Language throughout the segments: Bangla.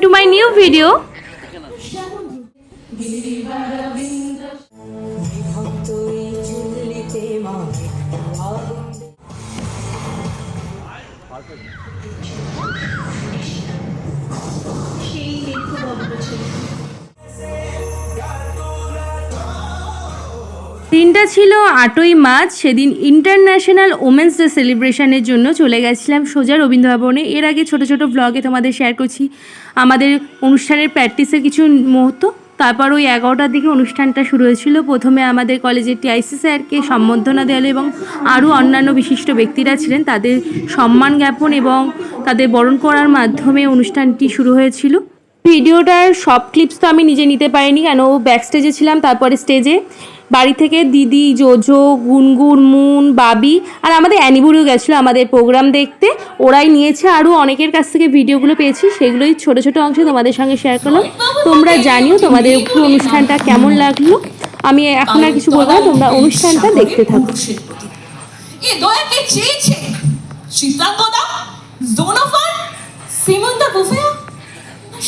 welcome to my new video. দিনটা ছিল 8ই মার্চ। সেদিন ইন্টারন্যাশনাল ওমেন্স ডে সেলিব্রেশনের জন্য চলে গেছিলাম সোজা রবীন্দ্র ভবনে। এর আগে ছোট ছোট ব্লগে তোমাদের শেয়ার করছি আমাদের অনুষ্ঠানের প্র্যাকটিসের কিছু মুহূর্ত। তারপর ওই 11টার দিকে অনুষ্ঠানটা শুরু হয়েছিল। প্রথমে আমাদের কলেজের টিআইসি স্যারকে সম্বর্ধনা দেওয়া এবং আরও অন্যান্য বিশিষ্ট ব্যক্তিরা ছিলেন, তাদের সম্মান জ্ঞাপন এবং তাদের বরণ করার মাধ্যমে অনুষ্ঠানটি শুরু হয়েছিল। ভিডিওটার সব ক্লিপস তো আমি নিজে নিতে পারিনি, কেন ব্যাক স্টেজে ছিলাম। তারপরে স্টেজে বাড়ি থেকে দিদি, জোজো, গুনগুন, মুন, বাবি আর আমাদের অ্যানিবুড়িও গেছিলো আমাদের প্রোগ্রাম দেখতে। ওরাই নিয়েছে, আরও অনেকের কাছ থেকে ভিডিওগুলো পেয়েছি, সেগুলোই ছোট ছোট অংশ তোমাদের সঙ্গে শেয়ার করলাম। তোমরা জানিও তোমাদের পুরো অনুষ্ঠানটা কেমন লাগলো। আমি এখন আর কিছু বলবো না, তোমরা অনুষ্ঠানটা দেখতে থাকো। এ দয়াকে চেয়েছে চিত্রাঙ্গদা, জোনাফার, সীমন্ত বুফেয়া,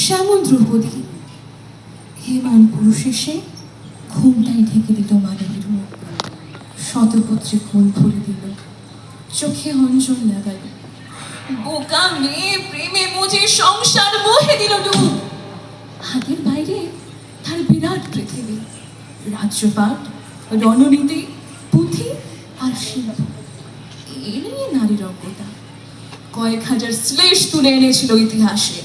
শ্যামল দ্রৌপদী। হেমান পুরুষেসে ঘুমটাই ঢেকে দিল মানবীর মুখ, শতপত্রে কোল ভরে দিল, চোখে অঞ্চল লাগালো। বোকা মেয়ে প্রেমে মুজে সংসার মোহে দিল ডুব। হাতের বাইরে তার বিরাট পৃথিবী, রাজ্যপাট, রণনীতি, পুঁথি আর শিল্প। এ নিয়ে নারীর অজ্ঞতা কয়েক হাজার শ্লেষ তুলে এনেছিল ইতিহাসে।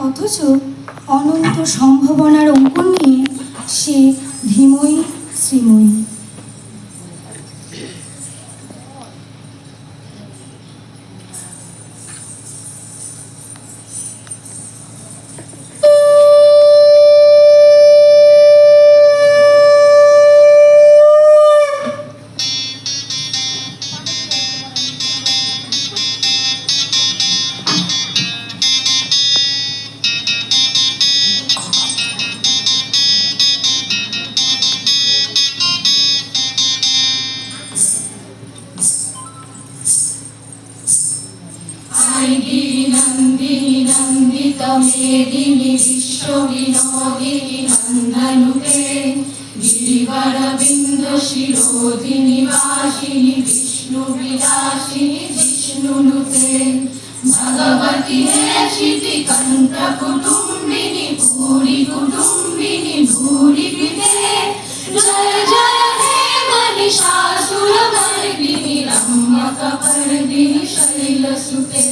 অথচ অনন্ত সম্ভাবনার অঙ্কুর নিয়ে সে ধীময়ী শ্রীময়ী। মেদিনী বিশ্ব বিনোদিনী নন্দনুতে, গিরিবরবিন্দ শিরোধিনী বাসিনী, বিষ্ণু বিলাসিনী জিষ্ণুনুতে, ভগবতী হে শিতি কণ্ঠ কুটুম্বিনী, ভূরি কুটুম্বিনী ভূরি পিতে, জয় জয় হে মহিষাসুর মর্দিনী, রম্যকপর্দিনী শৈলসুতে।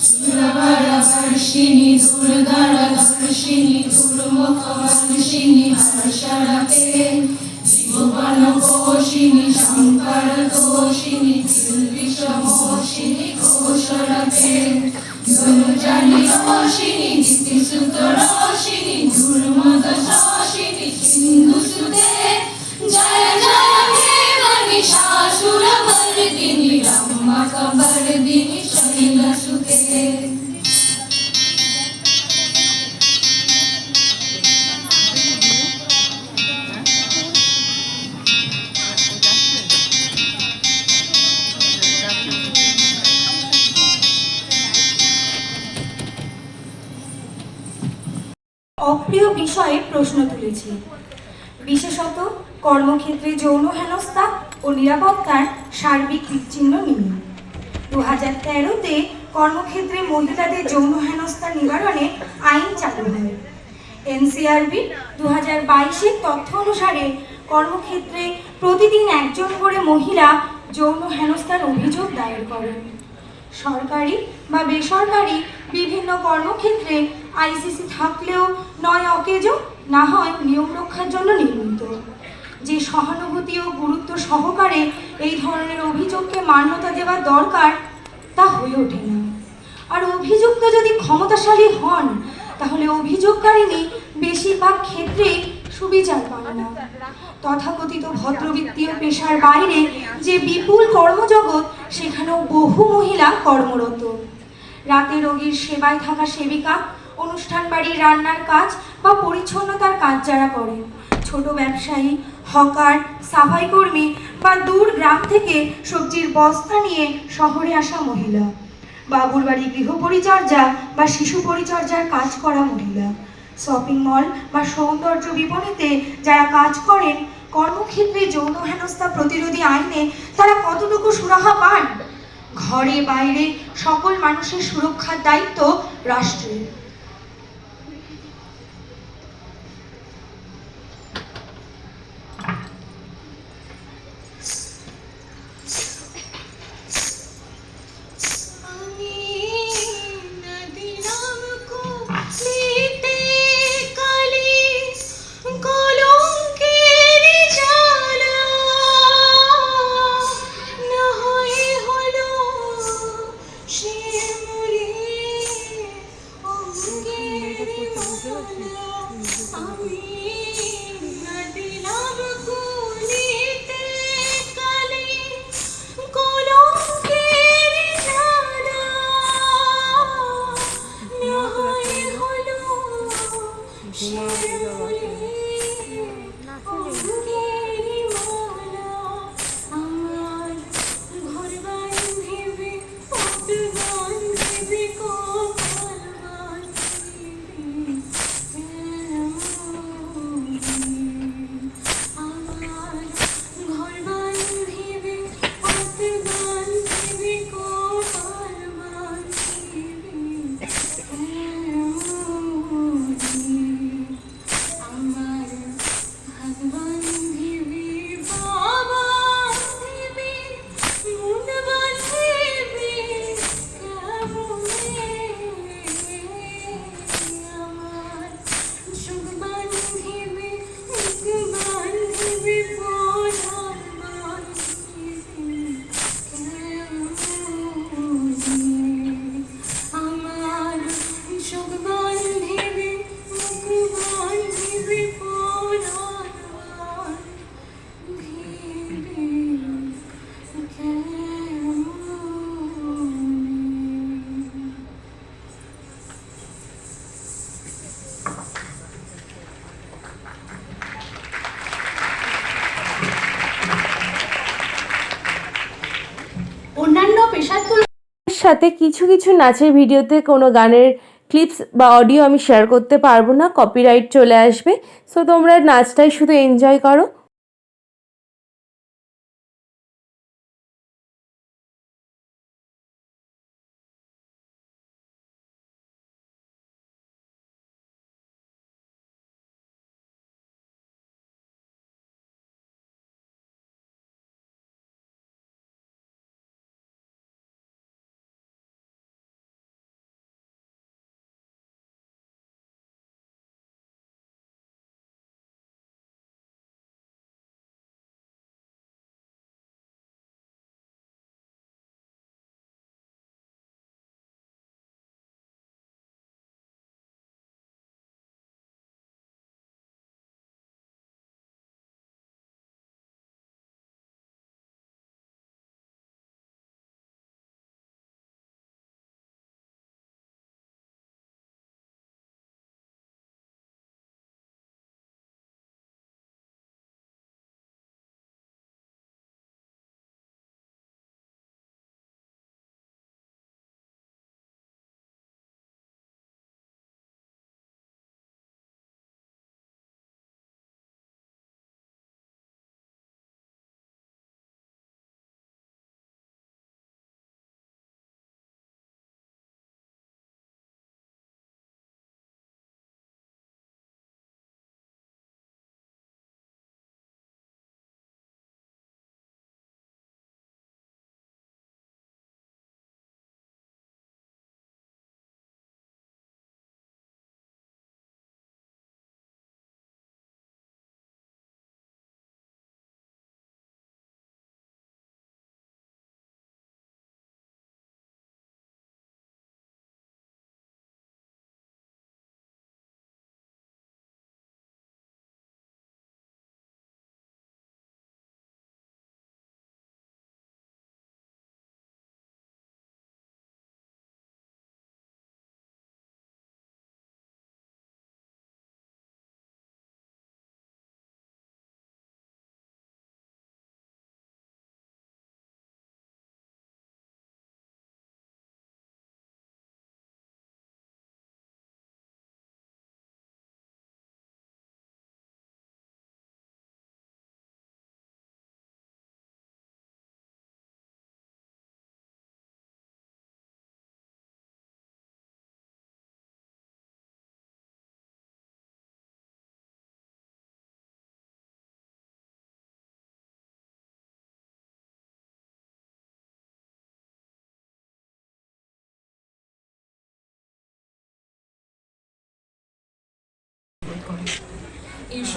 সুরবরবর্ষিণী দুর্ধর দর্শিনী, দুর্মুখ বর্ষিণী হর্ষরতে, ত্রিভুবন কোশিনী শঙ্কর দোষিনী, বিশ্বমোষিনী ঘোষরতে, ধনুজানি রোষিনী দিতিসুত রোষিনী, দুর্মদ শোষিনী সিন্ধুসুতে, জয় জয় হে মহিষাসুর মর্দিনী, রম্যকপর্দিনী শৈলসুতে। অপ্রিয় বিষয়ে প্রশ্ন তুলেছি, বিশেষত কর্মক্ষেত্রে যৌন হেনস্থা ও নিরাপত্তার সার্বিক দিকচিহ্ন নিয়ে 2013-তে কর্মক্ষেত্রে মহিলাদের যৌন হেনস্থা নিবারণে আইন চালু হয়। এনসিআরবি 2022-এর তথ্য অনুসারে কর্মক্ষেত্রে প্রতিদিন একজন করে মহিলা যৌন হেনস্থার অভিযোগ দায়ের করেন। সরকারি বা বেসরকারি বিভিন্ন কর্মক্ষেত্রে আইসিসি থাকলেও নয় অকেজো, না হয় নিয়ম রক্ষার জন্য নির্মিত। যে সহানুভূতি ও গুরুত্ব সহকারে এই ধরনের অভিযোগকে মান্যতা দেওয়ার দরকার, তা হয়ে ওঠে না। আর অভিযুক্ত যদি ক্ষমতাশালী হন, তাহলে অভিযোগকারিনী বেশিরভাগ ক্ষেত্রেই সুবিচার পান না। তথাকথিত ভদ্রবৃত্তীয় পেশার বাইরে যে বিপুল কর্মজগৎ, সেখানেও বহু মহিলা কর্মরত। রাতে রোগীর সেবায় থাকা সেবিকা, অনুষ্ঠান বাড়ির রান্নার কাজ বা পরিচ্ছন্নতার কাজ যারা করেন, ছোট ব্যবসায়ী, হকার, সাফাই কর্মী বা দূর গ্রাম থেকে সবজির বস্তা নিয়ে শহরে আসা মহিলা, বাবুর বাড়ি গৃহপরিচর্যা বা শিশু পরিচর্যার কাজ করা মহিলা, শপিং মল বা সৌন্দর্য বিপণীতে যারা কাজ করেন, কর্মক্ষেত্রে যৌন হেনস্থা প্রতিরোধী আইনে তারা কতটুকু সুরাহা পান? ঘরে বাইরে সকল মানুষের সুরক্ষার দায়িত্ব রাষ্ট্রের। অন্যান্য পেশার তুলনায় সাথে কিছু কিছু নাচের ভিডিওতে কোনো গানের ক্লিপস বা অডিও আমি শেয়ার করতে পারবো না, কপিরাইট চলে আসবে। সো তোমরা নাচটাই শুধু এনজয় করো।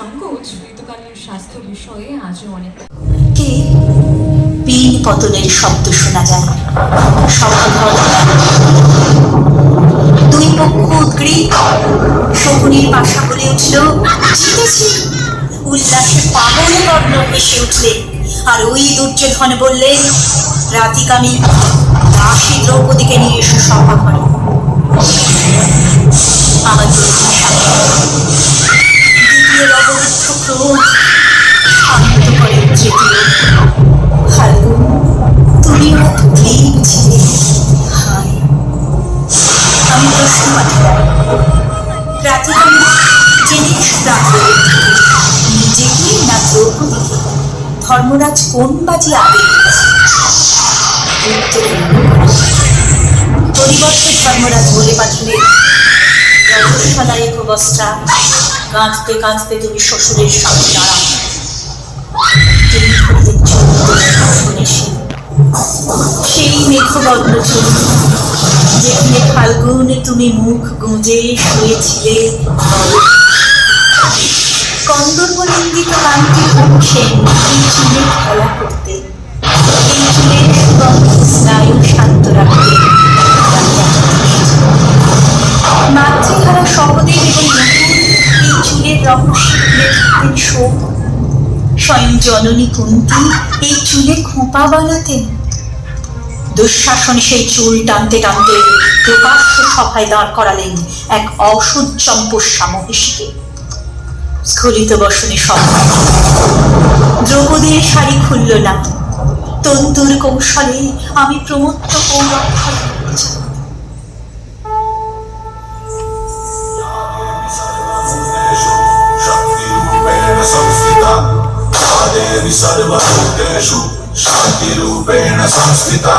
সংকোচ ঋতুকালীন স্বাস্থ্য বিষয়ে আজও অনেক কে পিন পতনের শব্দ শোনা যায় সভাঘর দুই পক্ষ উদ্গ্রীব শকুনির পাশা বলে উঠল জিতেছি উল্লাসে পাগল বর্ণ হেসে উঠলেন আর ওই দুর্যোধন বললেন রাধিকামি দাসী দ্রৌপদীকে নিয়ে এসো সভাঘরে আমার দ্বিতীয় অবরুদ্ধ ক্রোধ শান্ত করে তৃতীয় ফাল্গুন তুমিও ঠিক ছিলে হায় আমি প্রশ্ন পাঠালাম রাধিকামি জেনে রাখবে নিজেকে না দ্রৌপদীকে ধর্মরাজ কোন বাজি আবেগ পরিবর্তে ধর্মরাজ বলে পাঠালেন রজস্বলায় বস্ত্রা কাঁদতে কাঁদতে তুমি শ্বশুরের সামনে দাঁড়াও তিনি ধরলেন সেই মেঘবর্ণ চুল যেখানে ফাল্গুনে তুমি মুখ গুঁজে শুয়েছিলে কন্দর্পলিঙ্গিত কান্তি উঠছেন এই চুলে খেলা করতে এই চুলের সুগন্ধ স্নায়ু শান্ত রাখতে মাতৃহারা সহদেব এবং নতুন এই চুলের রহস্য তুলে ধরতেন শোক স্বয়ং জননী কুন্তী এই চুলে খোঁপা বানাতেন দুঃশাসনে সেই চুল টানতে টানতে প্রকাশ্য সভায় দাঁড় করালেন এক অসুচম্পস্যা মহিষীকে স্খলিত বসনে সভা দ্রৌপদীর শাড়ি খুলল না তন্তুর কৌশলে আমি প্রমত্ত কৌরক্ষণ देवी सर्वभूतेषु शान्तिरूपेण संस्थिता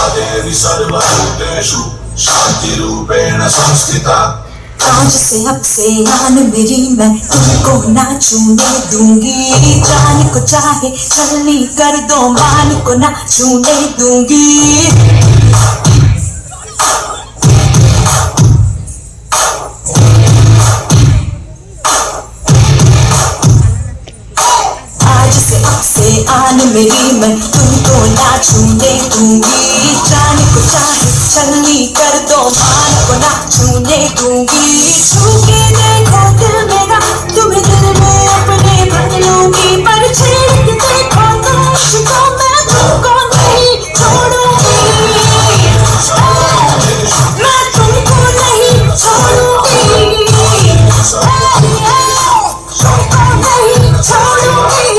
देवी सर्वभूतेषु शान्तिरूपेण संस्थिता आज से अब से आन मेरी मैं तुमको ना छूने दूंगी जान को चाहे छलनी कर दो मान को ना छूने दूंगी आन मेरी मैं तुमको ना छूने दूंगी जान को चाहे छलनी कर दो मान को ना छूने दूंगी छू के देखो दिल मेरा तुम्हें दिल में अपने भर लूंगी पर छेड़ के देखो तुम मुझको मैं तुमको नहीं छोड़ूंगी मैं तुमको नहीं छोड़ूंगी तुमको नहीं छोड़ूंगी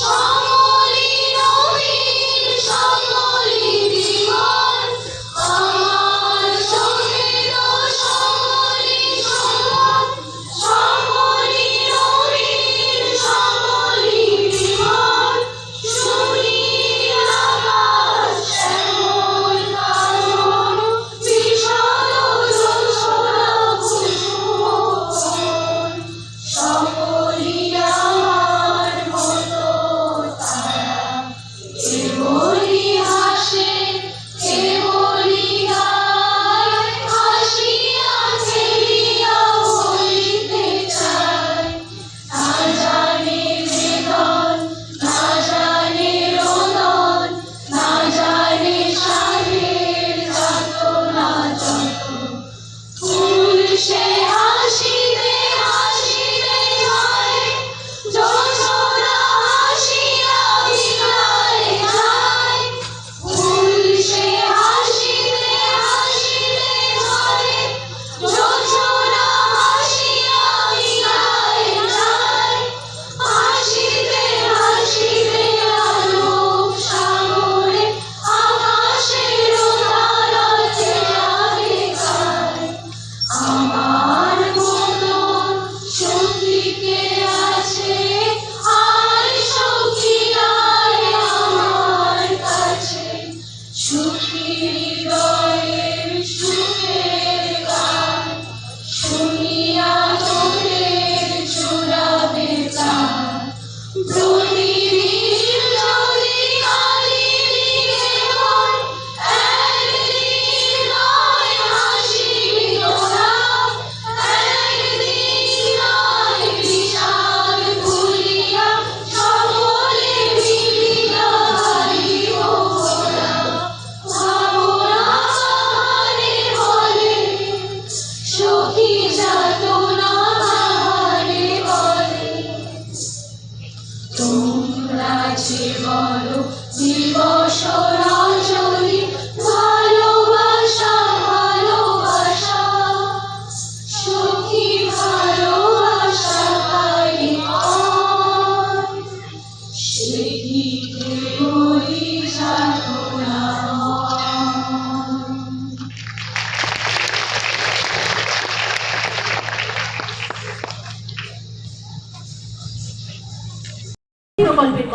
সকলি নবীন সকলি জীবন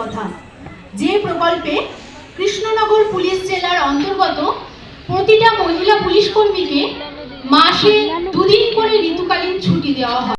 কথা, যে প্রকল্পে কৃষ্ণনগর পুলিশ জেলার অন্তর্গত প্রতিটা মহিলা পুলিশ কর্মীকে মাসে 2 দিন করে ঋতুকালীন ছুটি দেওয়া হয়।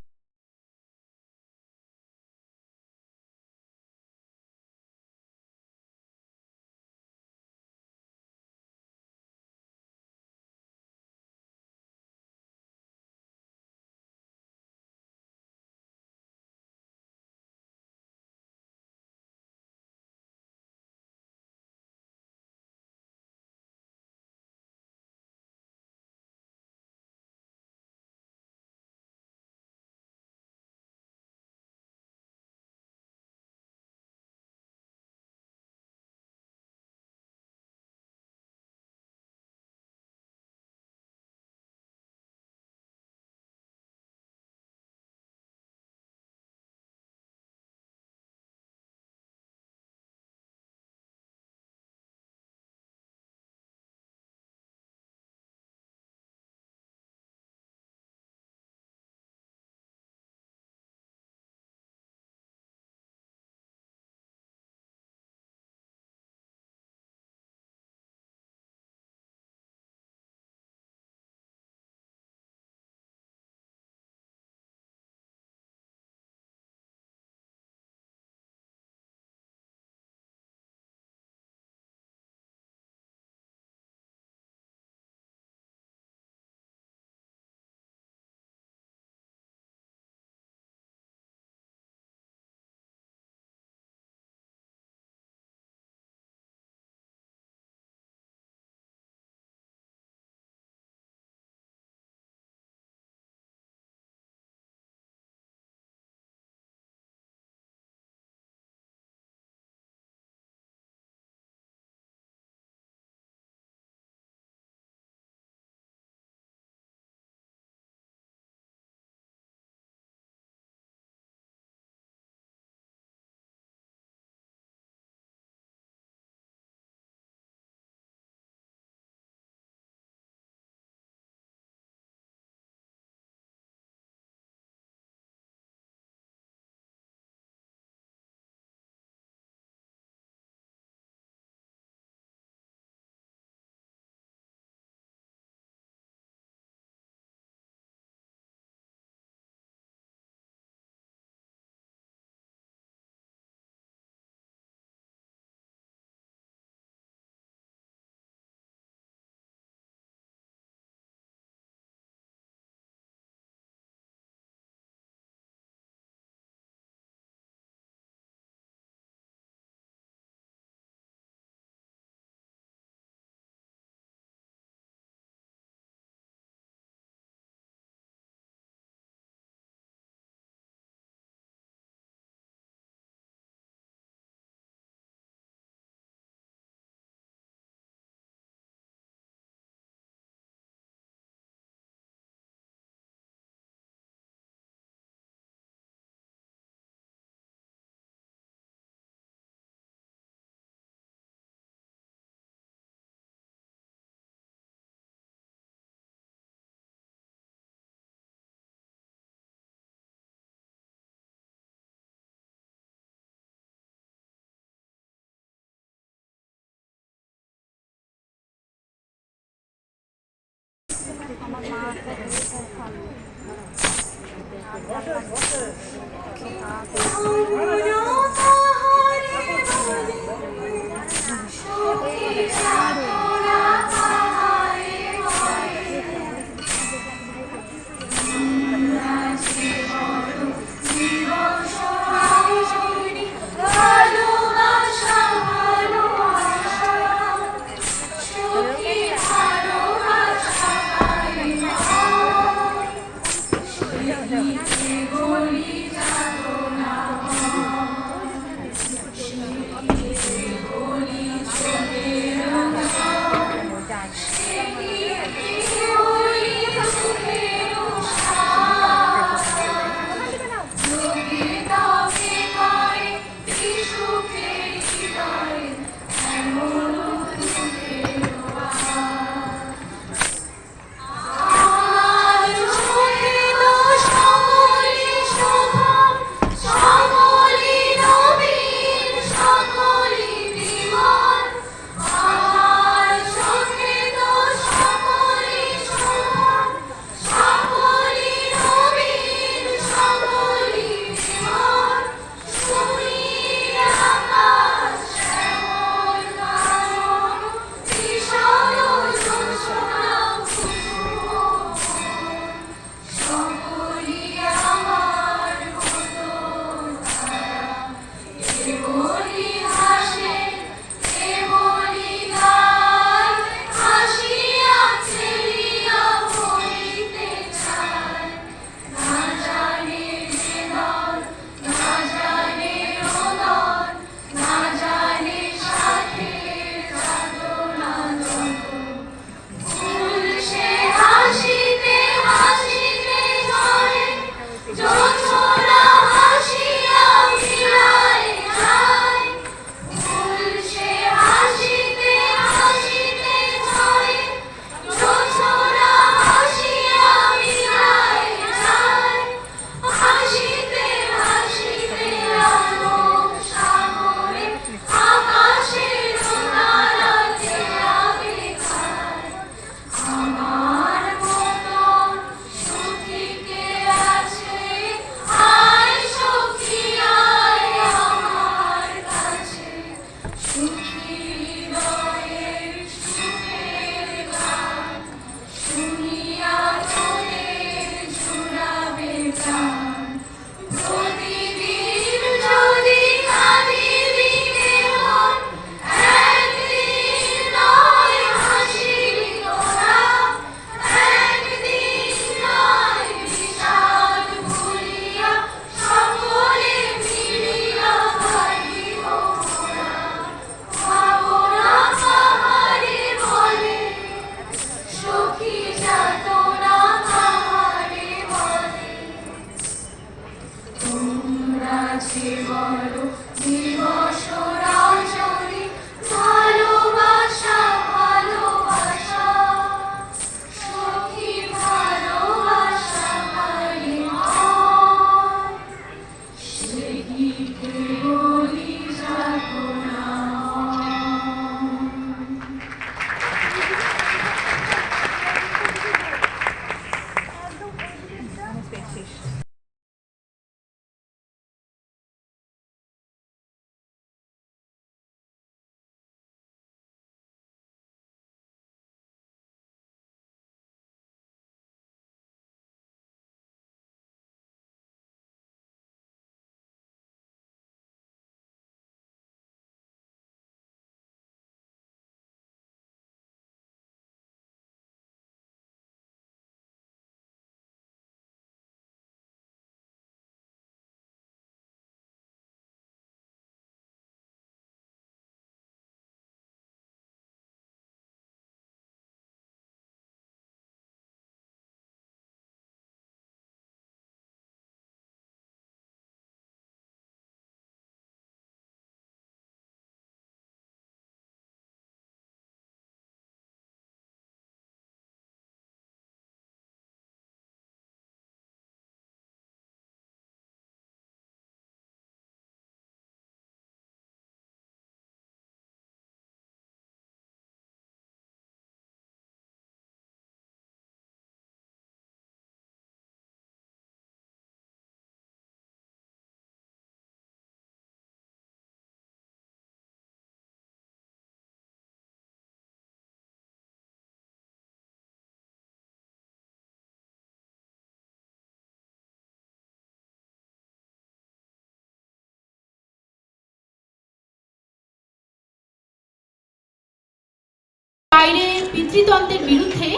বাইরে পিতৃতন্ত্রের বিরুদ্ধে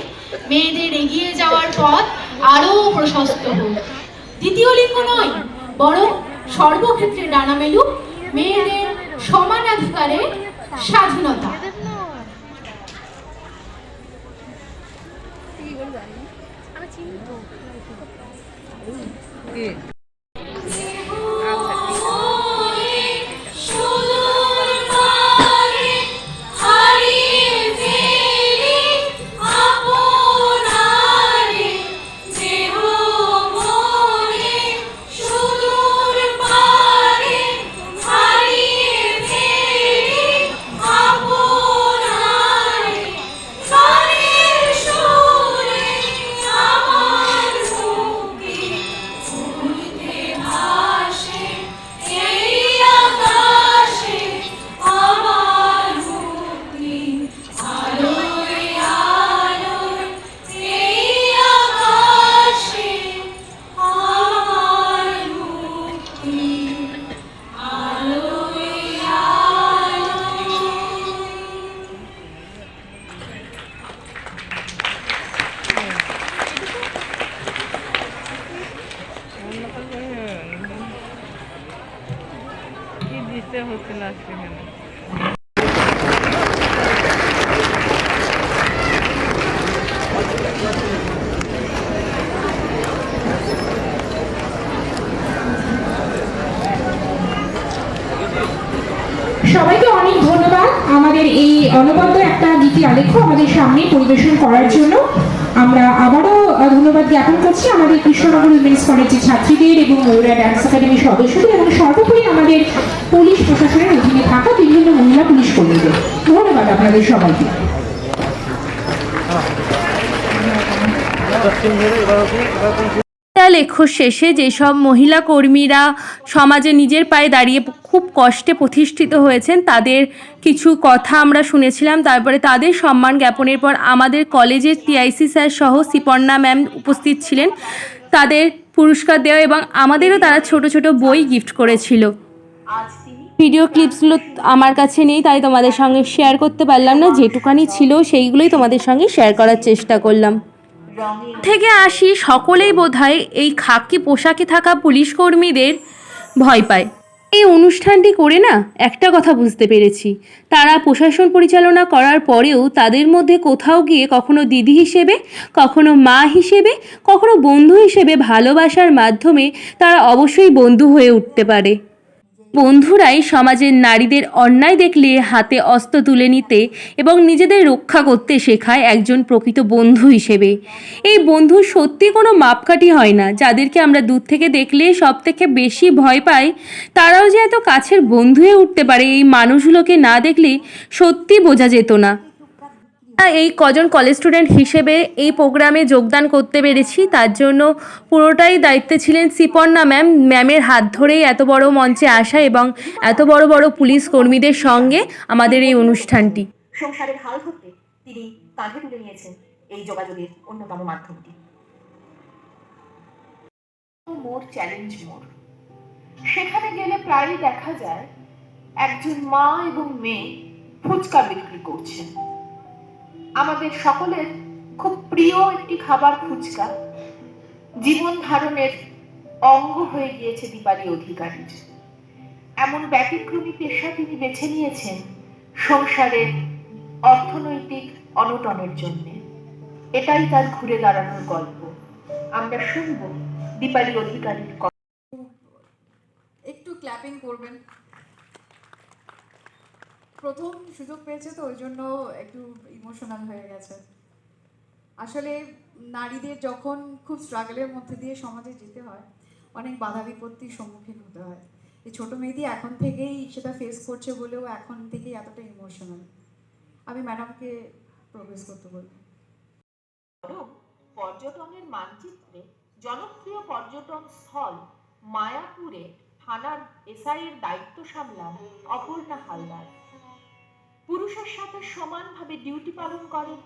মেয়েদের এগিয়ে যাওয়ার পথ আরও প্রশস্ত হোক। দ্বিতীয় লিঙ্গ নয়, বরং সর্বক্ষেত্রে ডানা মেলুক মেয়েদের সমানাধিকারের স্বাধীনতা। সবাইকে অনেক ধন্যবাদ আমাদের এই অনবদ্য একটা গীতি আলেখ্য আমাদের সামনে পরিবেশন করার জন্য। আমরা আবারও ধন্যবাদ জ্ঞাপন করছি আমাদের কৃষ্ণনগর উইমেন্স কলেজের ছাত্রীদের এবং ময়ূরা ডান্স একাডেমির সদস্যদের এবং সর্বোপরি আমাদের পুলিশ প্রশাসনের অধীনে থাকা বিভিন্ন মহিলা পুলিশ কর্মীদের। ধন্যবাদ আপনাদের সবাইকে। লেখো শেষে যেসব মহিলা কর্মীরা সমাজে নিজের পায়ে দাঁড়িয়ে খুব কষ্টে প্রতিষ্ঠিত হয়েছেন তাদের কিছু কথা আমরা শুনেছিলাম। তারপরে তাদের সম্মান জ্ঞাপনের পর আমাদের কলেজের টিআইসি স্যার সহ সিপর্ণা ম্যাম উপস্থিত ছিলেন। তাদের পুরস্কার দেওয়া এবং আমাদেরও তারা ছোট ছোট বই গিফট করেছিল। ভিডিও ক্লিপসগুলো আমার কাছে নেই, তাই তোমাদের সঙ্গে শেয়ার করতে পারলাম না। যেটুকানি ছিল সেইগুলোই তোমাদের সঙ্গে শেয়ার করার চেষ্টা করলাম। থেকে আসি, সকলেই বোধহয় এই খাকি পোশাকে থাকা পুলিশ কর্মীদের ভয় পায়। এই অনুষ্ঠানটি করে না একটা কথা বুঝতে পেরেছি, তারা প্রশাসন পরিচালনা করার পরেও তাদের মধ্যে কোথাও গিয়ে কখনো দিদি হিসেবে, কখনো মা হিসেবে, কখনো বন্ধু হিসেবে ভালোবাসার মাধ্যমে তারা অবশ্যই বন্ধু হয়ে উঠতে পারে। বন্ধুরাই সমাজের নারীদের অন্যায় দেখলে হাতে অস্ত্র তুলে নিতে এবং নিজেদের রক্ষা করতে শেখায় একজন প্রকৃত বন্ধু হিসেবে। এই বন্ধু সত্যি কোনো মাপকাঠি হয় না। যাদেরকে আমরা দূর থেকে দেখলে সব থেকে বেশি ভয় পাই, তারাও যে এত কাছের বন্ধু হয়ে উঠতে পারে এই মানুষগুলোকে না দেখলে সত্যি বোঝা যেত না। এই কজন কলেজ স্টুডেন্ট হিসেবে এই প্রোগ্রামে যোগদান করতে পেরেছি তার জন্য পুরোটাই দায়িত্বে ছিলেন সিপর্ণা ম্যাম। ম্যামের হাত ধরেই এত বড় মঞ্চে আসা এবং এত বড় বড় পুলিশ কর্মীদের সঙ্গে আমাদের এই অনুষ্ঠানটি। সংসারের হাল ধরতে তিনি কাঁধে তুলে নিয়েছেন এই যোগাযোগের অন্যতম মাধ্যমটি। মোর চ্যালেঞ্জ মোর, সেখানে গেলে প্রায়ই দেখা যায় একজন মা এবং মেয়ে ফুচকা বিক্রি করছেন। আমাদের সকলের খুব প্রিয় একটি খাবার ফুচকা জীবন ধারণের অঙ্গ হয়ে গিয়েছে দীপালি অধিকারীর। এমন ব্যতিক্রমী পেশা তিনি বেছে নিয়েছেন সংসারের অর্থনৈতিক অনটনের জন্য। এটাই তার ঘুরে দাঁড়ানোর গল্প। আমরা শুনবো দীপালি অধিকারীর কথা। একটু ক্ল্যাপিং করবেন। প্রথম সুযোগ পেয়েছে তো ওই জন্য একটু ইমোশনাল হয়ে গেছে। আসলে নারীদের যখন খুব স্ট্রাগলের মধ্যে দিয়ে সমাজে যেতে হয়, অনেক বাধা বিপত্তির সম্মুখীন হতে হয়। এই ছোটো মেয়েটি এখন থেকেই সেটা ফেস করছে বলেও এখন থেকেই এতটা ইমোশনাল। আমি ম্যাডামকে প্রবেশ করতে বলবো। পর্যটনের মানচিত্রে জনপ্রিয় পর্যটন স্থল মায়াপুরে থানার এসআইয়ের দায়িত্ব সামলান অপর্ণা হালদার। পুরুষের সাথে সমানভাবে ডিউটি পালন করেন,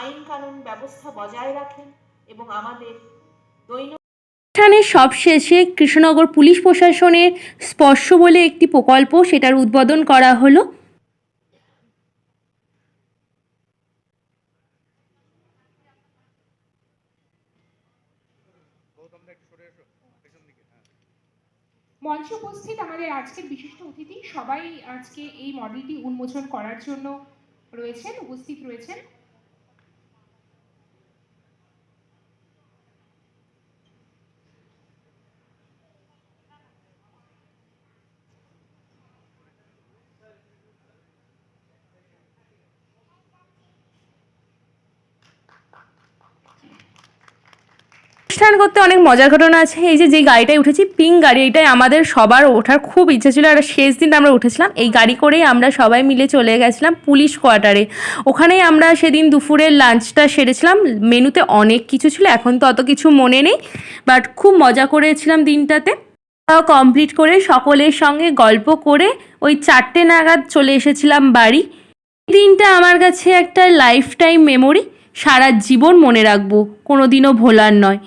আইন কানুন ব্যবস্থা বজায় রাখেন এবং আমাদের অনুষ্ঠানের সবশেষে কৃষ্ণনগর পুলিশ প্রশাসনের স্পর্শ বলে একটি প্রকল্প, সেটার উদ্বোধন করা হলো। মঞ্চে উপস্থিত আমাদের আজকের বিশিষ্ট অতিথি সবাই আজকে এই মডেলটি উন্মোচন করার জন্য উপস্থিত রয়েছেন। অনুষ্ঠান করতে অনেক মজার ঘটনা আছে। এই যে গাড়িটায় উঠেছি, পিঙ্ক গাড়ি, এটাই আমাদের সবার ওঠার খুব ইচ্ছা ছিল। আর শেষ দিন আমরা উঠেছিলাম এই গাড়ি করেই, আমরা সবাই মিলে চলে গেছিলাম পুলিশ কোয়ার্টারে। ওখানেই আমরা সেদিন দুপুরের লাঞ্চটা সেরেছিলাম। মেনুতে অনেক কিছু ছিল, এখন তো অত কিছু মনে নেই, বাট খুব মজা করেছিলাম দিনটাতে। কমপ্লিট করে সকলের সঙ্গে গল্প করে ওই 4টে নাগাদ চলে এসেছিলাম বাড়ি। এই দিনটা আমার কাছে একটা লাইফ টাইম মেমোরি, সারা জীবন মনে রাখবো, কোনো দিনও ভোলার নয়।